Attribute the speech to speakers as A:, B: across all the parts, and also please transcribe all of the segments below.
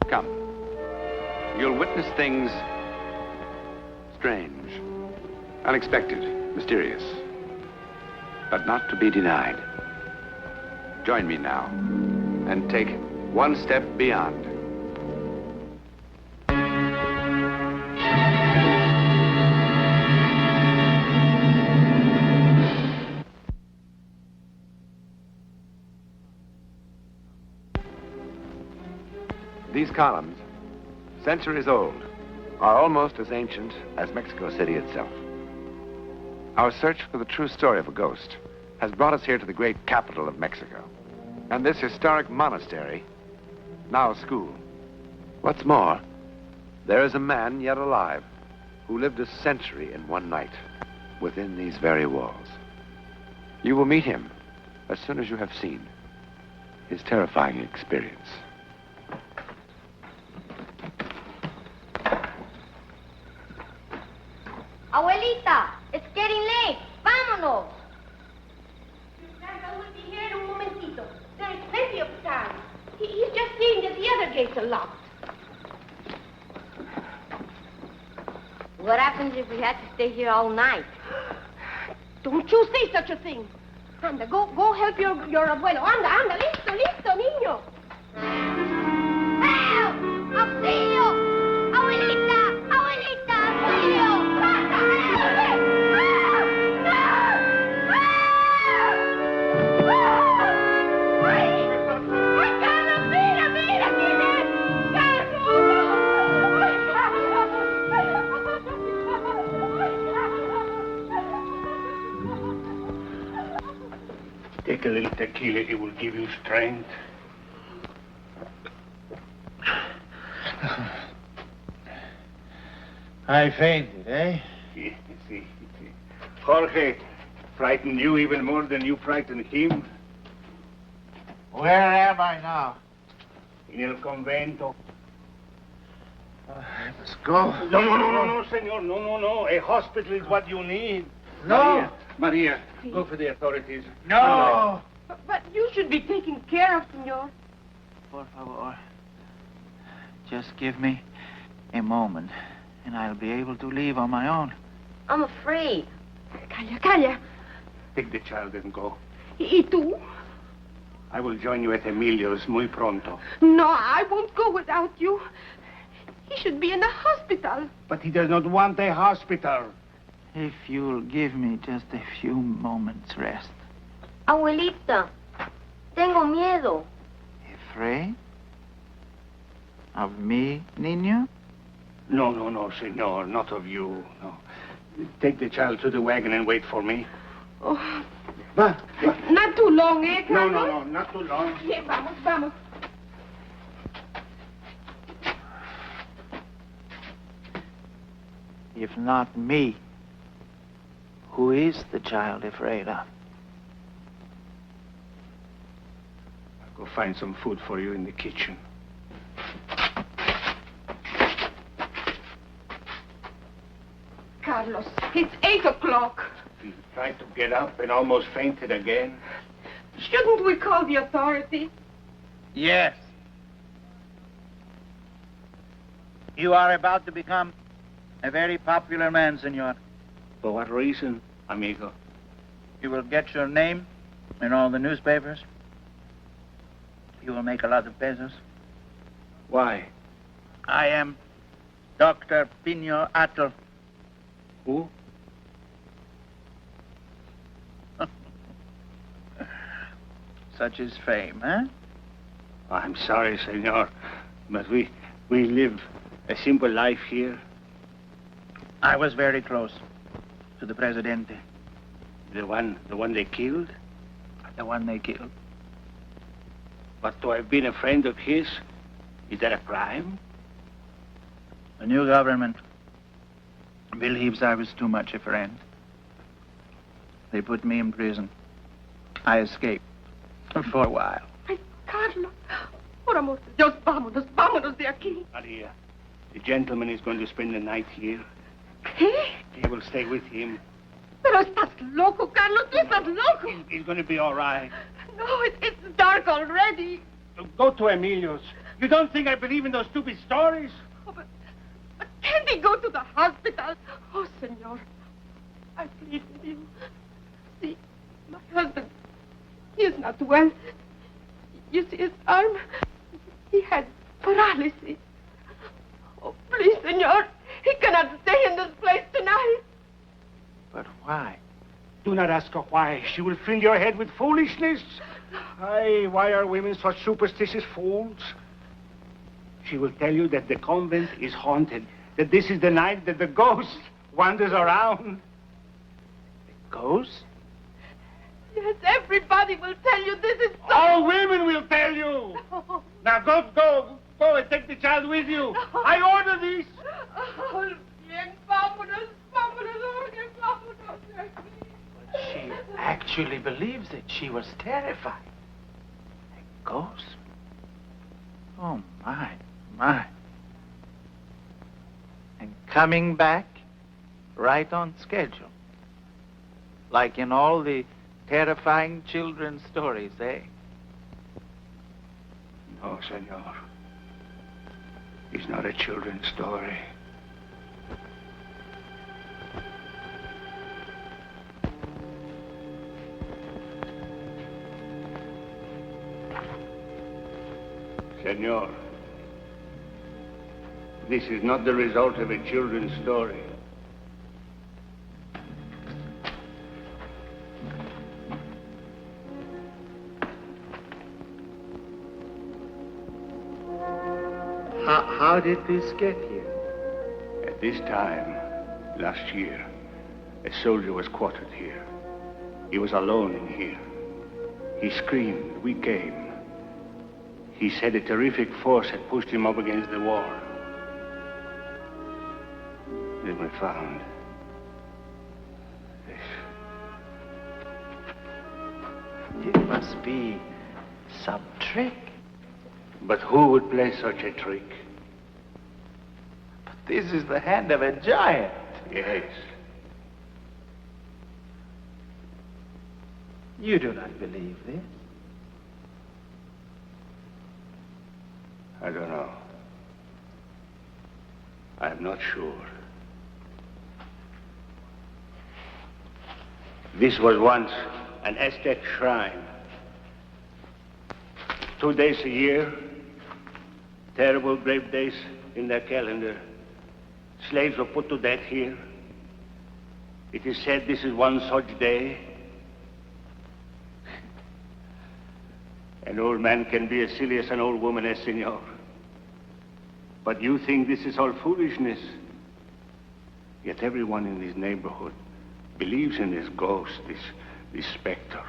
A: Come. You'll witness things strange, unexpected, mysterious, but not to be denied. Join me now and take one step beyond. These columns, centuries old, are almost as ancient as Mexico City itself. Our search for the true story of a ghost has brought us here to the great capital of Mexico. And this historic monastery, now a school. What's more, there is a man yet alive who lived a century in one night within these very walls. You will meet him as soon as you have seen his terrifying experience.
B: Abuelita, it's getting late. Vámonos. Santa will be here in un momentito. There is plenty of time. He's just seeing that the other gates are locked. What happens if we had to stay here all night? Don't you say such a thing. Anda, go help your abuelo. Anda, listo, niño. Help! Auxilio! Abuelita, auxilio!
C: Take a little tequila, it will give you strength.
D: I fainted, eh?
C: See. Jorge frightened you even more than you frightened him.
D: Where am I now?
C: In el convento.
D: I must go.
C: No, senor. No. A hospital is what you need.
D: No.
C: Maria, go for the authorities.
D: No.
B: But you should be taken care of, senor.
D: Por favor. Just give me a moment, and I'll be able to leave on my own.
B: I'm afraid. Calla.
C: Take the child and go.
B: ¿Y tú?
C: I will join you at Emilio's muy pronto.
B: No, I won't go without you. He should be in a hospital.
C: But he does not want a hospital.
D: If you'll give me just a few moments' rest.
B: Abuelita, tengo miedo.
D: Afraid? Of me, niño?
C: No, senor, not of you, no. Take the child to the wagon and wait for me.
B: Oh.
C: Va.
B: Not too long, eh, Carlos?
C: No, not too long.
B: Sí, vamos.
D: If not me, who is the child afraid of?
C: I'll go find some food for you in the kitchen.
B: Carlos, it's 8 o'clock.
C: He tried to get up and almost fainted again.
B: Shouldn't we call the authorities?
D: Yes. You are about to become a very popular man, senor.
C: For what reason, amigo?
D: You will get your name in all the newspapers. You will make a lot of pesos.
C: Why?
D: I am Dr. Pino Atl.
C: Who?
D: Such is fame, eh?
C: Oh, I'm sorry, senor, but we live a simple life here.
D: I was very close to the Presidente.
C: The one they killed?
D: The one they killed.
C: But to have been a friend of his, is that a crime?
D: The new government believes I was too much a friend. They put me in prison. I escaped for a while.
B: Ay, Carlos, por amor de Dios, vámonos de aquí.
C: Maria, the gentleman is going to spend the night here.
B: ¿Qué?
C: You will stay with him.
B: Pero estás loco, Carlos, tú estás loco.
C: He's going to be all right.
B: No, it's dark already.
C: Go to Emilio's. You don't think I believe in those stupid stories?
B: Oh, but can't he go to the hospital? Oh, senor, I plead with you. See, my husband, he is not well. You see his arm? He had paralysis. Oh, please, senor, he cannot stay in this place tonight.
D: But why?
C: Do not ask her why. She will fill your head with foolishness. Aye, why are women such superstitious fools? She will tell you that the convent is haunted, that this is the night that the ghost wanders around.
D: The ghost?
B: Yes, everybody will tell you this is so.
C: All women will tell you.
B: No.
C: Now go and take the child with you. I order this.
B: Oh, bien, vámonos, vámonos, bien, vámonos.
D: But she actually believes it. She was terrified. A ghost? Oh, my. And coming back right on schedule. Like in all the terrifying children's stories, eh?
C: No, senor. It's not a children's story. Senor, this is not the result of a children's story.
D: How did this get here?
C: At this time, last year, a soldier was quartered here. He was alone in here. He screamed. We came. He said a terrific force had pushed him up against the wall. Then we found this.
D: It must be some trick.
C: But who would play such a trick?
D: But this is the hand of a giant.
C: Yes.
D: You do not believe this?
C: I don't know. I'm not sure. This was once an Aztec shrine. 2 days a year, terrible brave days in their calendar. Slaves were put to death here. It is said this is one such day. An old man can be as silly as an old woman, senor. But you think this is all foolishness. Yet everyone in this neighborhood believes in this ghost, this specter.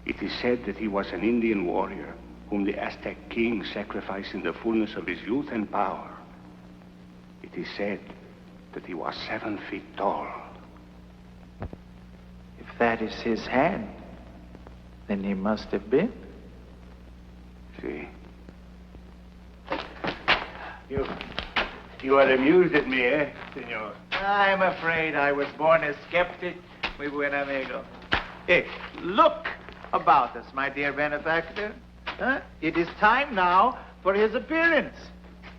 C: It is said that he was an Indian warrior whom the Aztec king sacrificed in the fullness of his youth and power. It is said that he was 7 feet tall.
D: If that is his hand, then he must have been.
C: See? You are amused at me, eh, senor?
D: I'm afraid I was born a skeptic, mi buen amigo. Hey, look about us, my dear benefactor. Huh? It is time now for his appearance.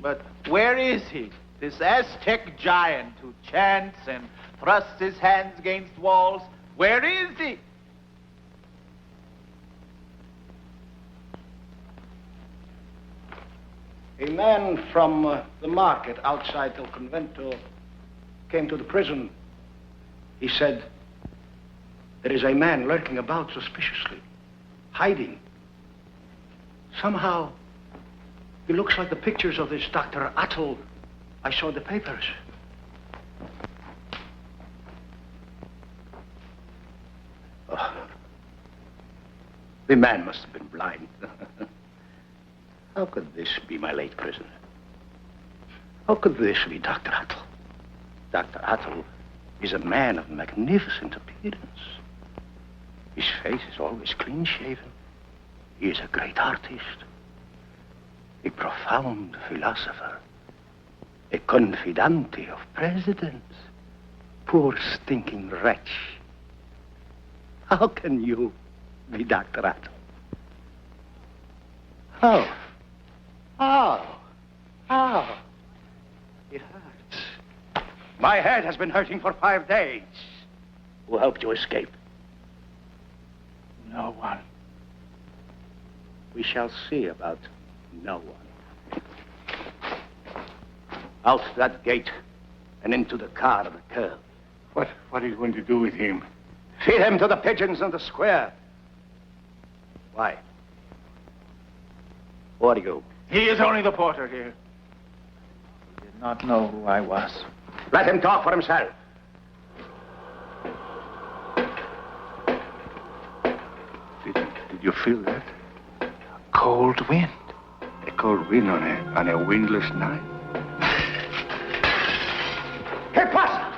D: But where is he? This Aztec giant who chants and thrusts his hands against walls. Where is he?
E: A man from the market outside El Convento came to the prison. He said, there is a man lurking about suspiciously, hiding. Somehow, he looks like the pictures of this Dr. Atl I saw in the papers. Oh, the man must have been blind. How could this be my late prisoner? How could this be Dr. Atl? Dr. Atl is a man of magnificent appearance. His face is always clean-shaven. He is a great artist, a profound philosopher, a confidante of presidents. Poor stinking wretch. How can you be Dr. Atl? How? My head has been hurting for 5 days. Who helped you escape?
D: No one.
E: We shall see about no one. Out that gate and into the car of the curve.
C: What are you going to do with him?
E: Feed him to the pigeons in the square. Why? Who are you?
D: He is only the porter here. He did not know who I was.
E: Let him talk for himself.
C: Did you feel that?
D: Cold wind.
C: A cold wind on a windless night?
E: ¿Qué pasa?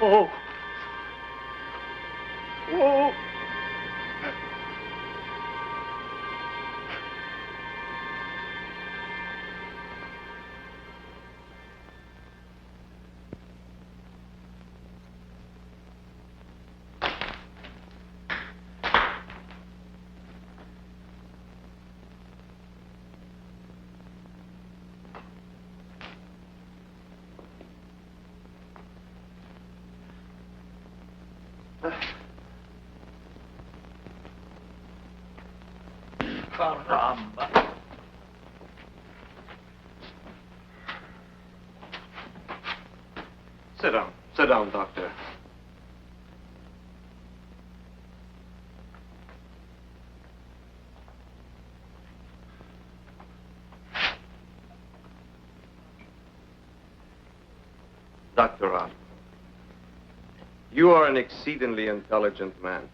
D: Oh. Oh. Caramba.
A: Sit down. Sit down, Doctor. Dr. Roth, you are an exceedingly intelligent man.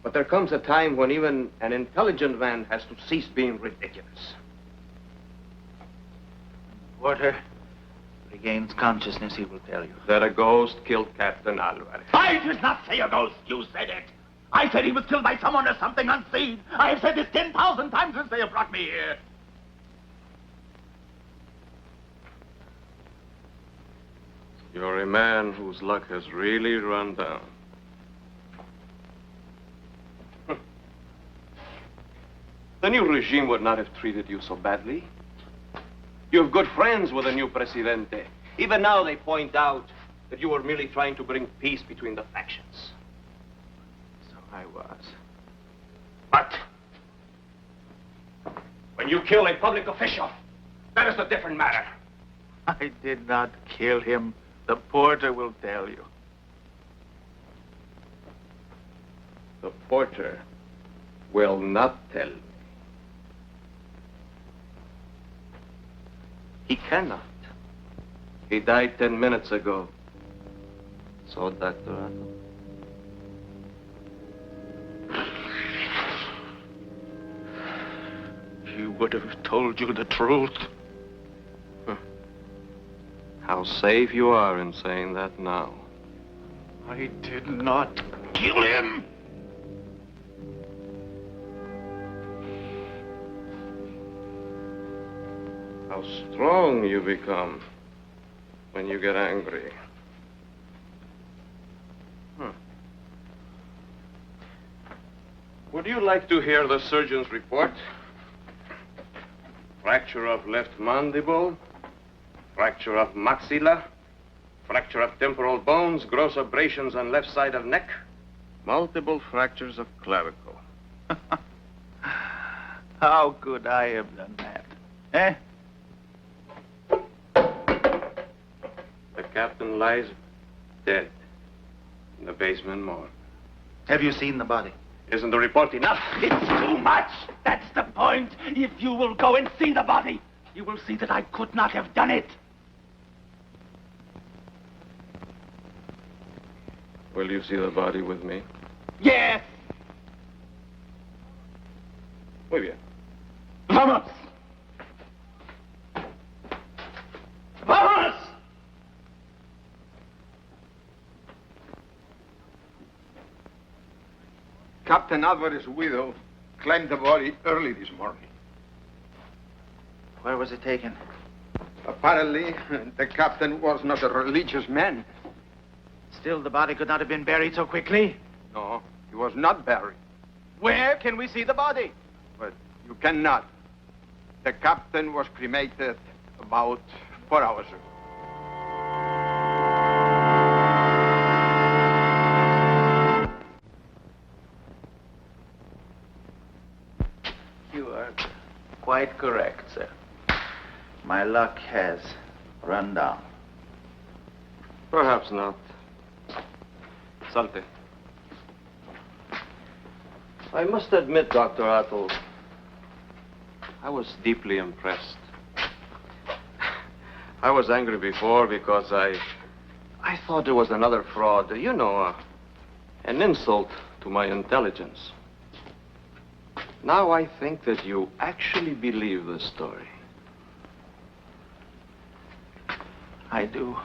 A: But there comes a time when even an intelligent man has to cease being ridiculous.
D: Porter regains consciousness, he will tell you.
A: That a ghost killed Captain Alvarez.
E: I did not say a ghost. You said it. I said he was killed by someone or something unseen. I have said this 10,000 times since they have brought me here.
A: You're a man whose luck has really run down. The new regime would not have treated you so badly. You have good friends with the new Presidente. Even now they point out that you were merely trying to bring peace between the factions. So I was. But when you kill a public official, that is a different matter.
D: I did not kill him. The porter will tell you.
A: The porter will not tell me. He cannot. He died 10 minutes ago. So, Dr. Otto.
D: He would have told you the truth.
A: How safe you are in saying that now.
D: I did not kill him.
A: How strong you become when you get angry. Would you like to hear the surgeon's report? Fracture of left mandible, fracture of maxilla, fracture of temporal bones, gross abrasions on left side of neck, multiple fractures of clavicle.
D: How could I have done that? Eh?
A: The captain lies dead in the basement morgue.
D: Have you seen the body?
A: Isn't the report enough?
E: It's too much. That's the point. If you will go and see the body, you will see that I could not have done it.
A: Will you see the body with me?
E: Yes.
A: Muy bien.
E: Vamos. Vamos.
F: Captain Alvarez's widow claimed the body early this morning.
D: Where was it taken?
F: Apparently, the captain was not a religious man.
D: Still, the body could not have been buried so quickly.
F: No, he was not buried.
D: Where can we see the body?
F: But you cannot. The captain was cremated about 4 hours ago.
D: You are quite correct, sir. My luck has run down.
G: Perhaps not. Salte. I must admit, Dr. Atl, I was deeply impressed. I was angry before because I thought it was another fraud. You know, an insult to my intelligence. Now I think that you actually believe the story.
D: I do.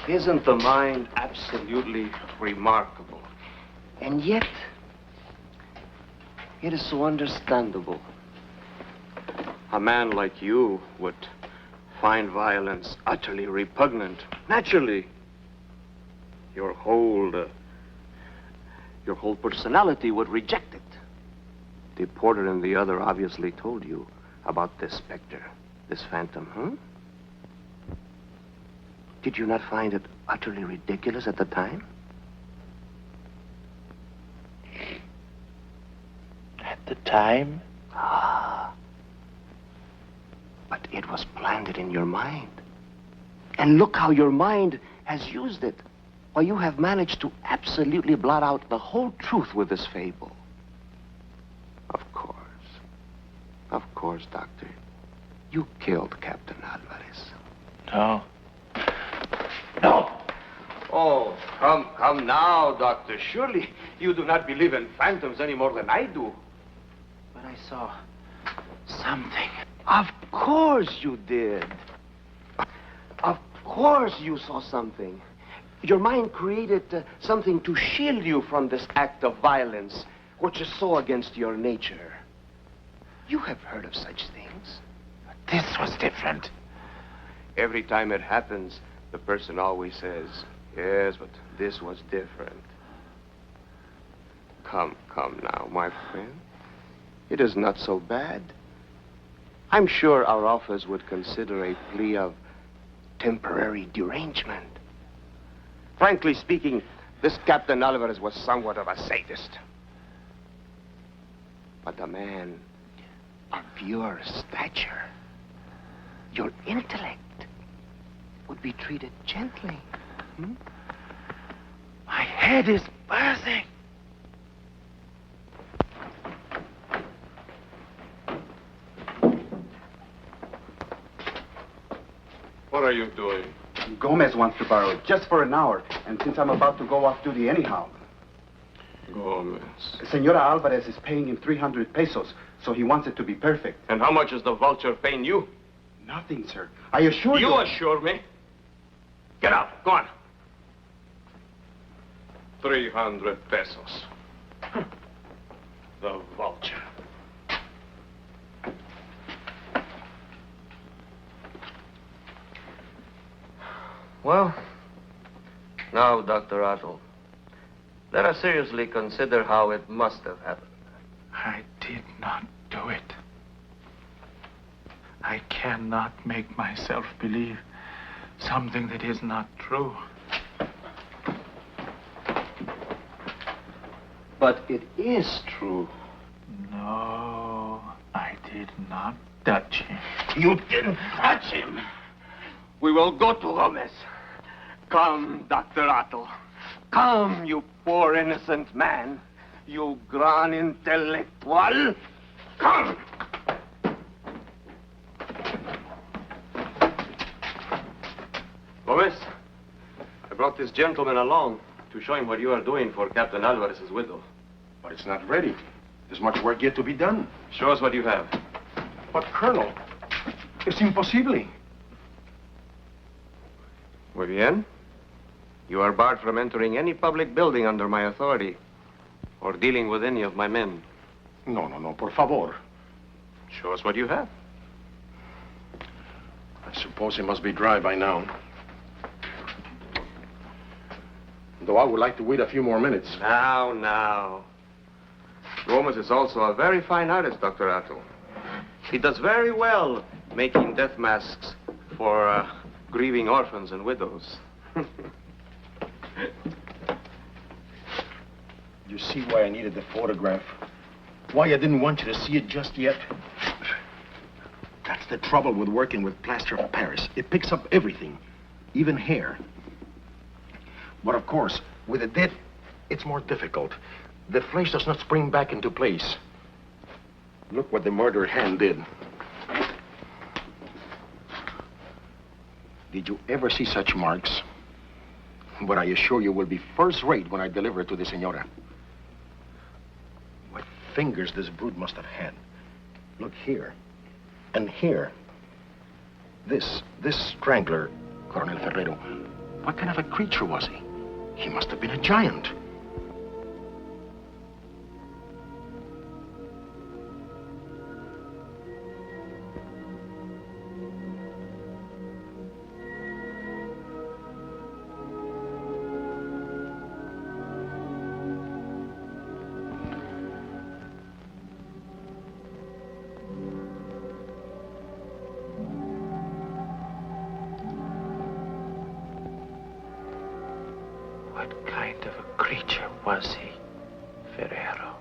G: Isn't the mind absolutely remarkable? And yet, it is so understandable. A man like you would find violence utterly repugnant. Naturally, your whole personality would reject it. The porter and the other obviously told you about this specter, this phantom, huh? Did you not find it utterly ridiculous at the time?
D: At the time?
G: Ah. But it was planted in your mind. And look how your mind has used it. Why, you have managed to absolutely blot out the whole truth with this fable. Of course, Doctor. You killed Captain Alvarez.
D: No.
G: No. Oh, come now, Doctor. Surely you do not believe in phantoms any more than I do.
D: But I saw something.
G: Of course you did. Of course you saw something. Your mind created something to shield you from this act of violence, which is so against your nature. You have heard of such things.
D: But this was different.
G: Every time it happens, the person always says, yes, but this was different. Come now, my friend. It is not so bad. I'm sure our office would consider a plea of temporary derangement. Frankly speaking, this Captain Alvarez was somewhat of a sadist. But a man of your stature, your intellect, would be treated gently.
D: My head is bursting.
G: What are you doing?
H: Gomez wants to borrow it just for an hour, and since I'm about to go off duty anyhow.
G: Gomez.
H: Senora Alvarez is paying him 300 pesos, so he wants it to be perfect.
G: And how much is the vulture paying you?
H: Nothing, sir. I assure you...
G: You assure me? Get out. Go on. 300 pesos. The vulture. Well, now, Dr. Atl, let us seriously consider how it must have happened.
D: I did not do it. I cannot make myself believe something that is not true.
G: But it is true.
D: No, I did not touch him.
G: You didn't touch him. We will go to Gomez. Come, Dr. Atl. Come, you poor innocent man. You gran intellectual. Come! Gomez, I brought this gentleman along to show him what you are doing for Captain Alvarez's widow.
I: But it's not ready. There's much work yet to be done.
G: Show us what you have.
I: But, Colonel, it's impossible.
G: Muy bien. You are barred from entering any public building under my authority or dealing with any of my men.
I: No, por favor.
A: Show us what you have.
I: I suppose he must be dry by now. Though I would like to wait a few more minutes.
G: Now. Gomez is also a very fine artist, Dr. Atto. He does very well making death masks for grieving orphans and widows.
I: You see why I needed the photograph? Why I didn't want you to see it just yet? That's the trouble with working with plaster of Paris. It picks up everything, even hair. But of course, with a dead, it's more difficult. The flesh does not spring back into place. Look what the murdered hand did. Did you ever see such marks? But I assure you will be first rate when I deliver it to the senora. What fingers this brute must have had. Look here. And here. This strangler, Coronel Ferrero, what kind of a creature was he? He must have been a giant.
G: What kind of a creature was he, Ferrero?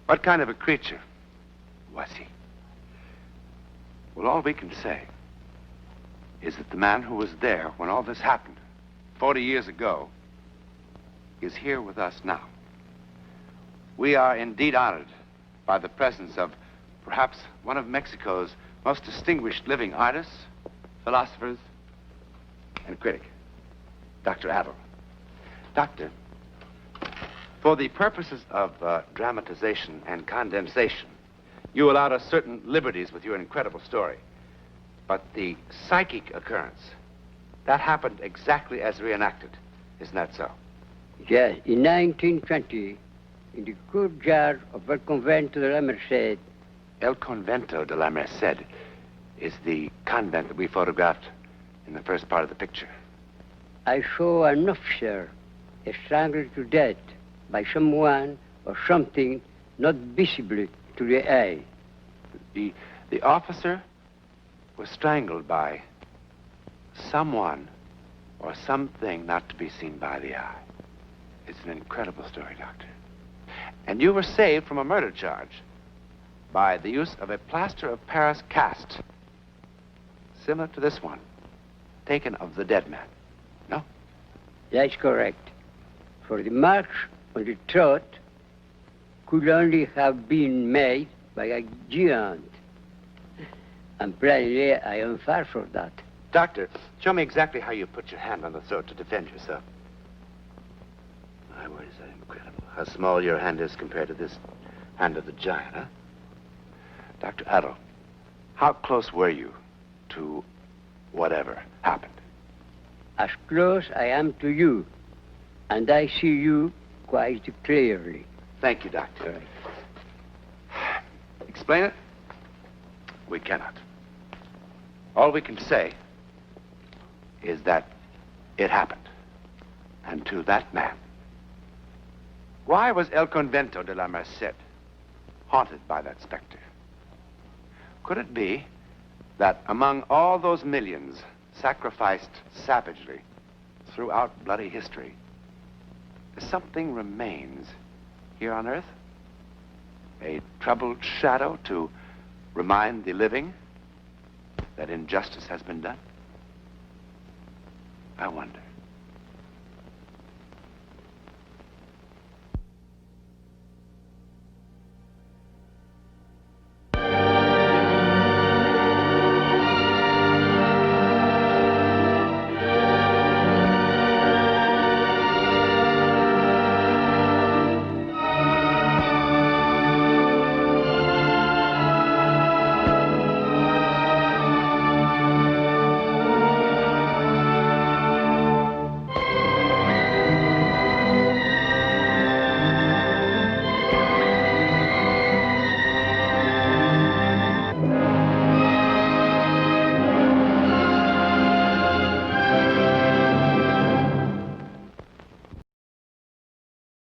A: What kind of a creature was he? Well, all we can say is that the man who was there when all this happened 40 years ago is here with us now. We are indeed honored by the presence of perhaps one of Mexico's most distinguished living artists, philosophers, and critic, Dr. Adler. Doctor, for the purposes of dramatization and condensation, you allowed us certain liberties with your incredible story. But the psychic occurrence, that happened exactly as reenacted. Isn't that so?
J: Yes, in 1920, in the courtyard of El Convento de la Merced.
A: El Convento de la Merced is the convent that we photographed in the first part of the picture.
J: I saw an officer strangled to death by someone or something not visible to the eye.
A: The officer was strangled by someone or something not to be seen by the eye. It's an incredible story, Doctor. And you were saved from a murder charge by the use of a plaster of Paris cast, similar to this one, taken of the dead man. No?
J: That's correct. For the marks on the throat could only have been made by a giant. And plainly, I am far from that.
A: Doctor, show me exactly how you put your hand on the throat to defend yourself. My word, is that incredible. How small your hand is compared to this hand of the giant, huh? Dr. Adel, how close were you to whatever happened?
J: As close I am to you, and I see you quite clearly.
A: Thank you, Doctor. Explain it? We cannot. All we can say is that it happened, and to that man. Why was El Convento de la Merced haunted by that specter? Could it be that among all those millions sacrificed savagely throughout bloody history, something remains here on Earth? A troubled shadow to remind the living that injustice has been done? I wonder.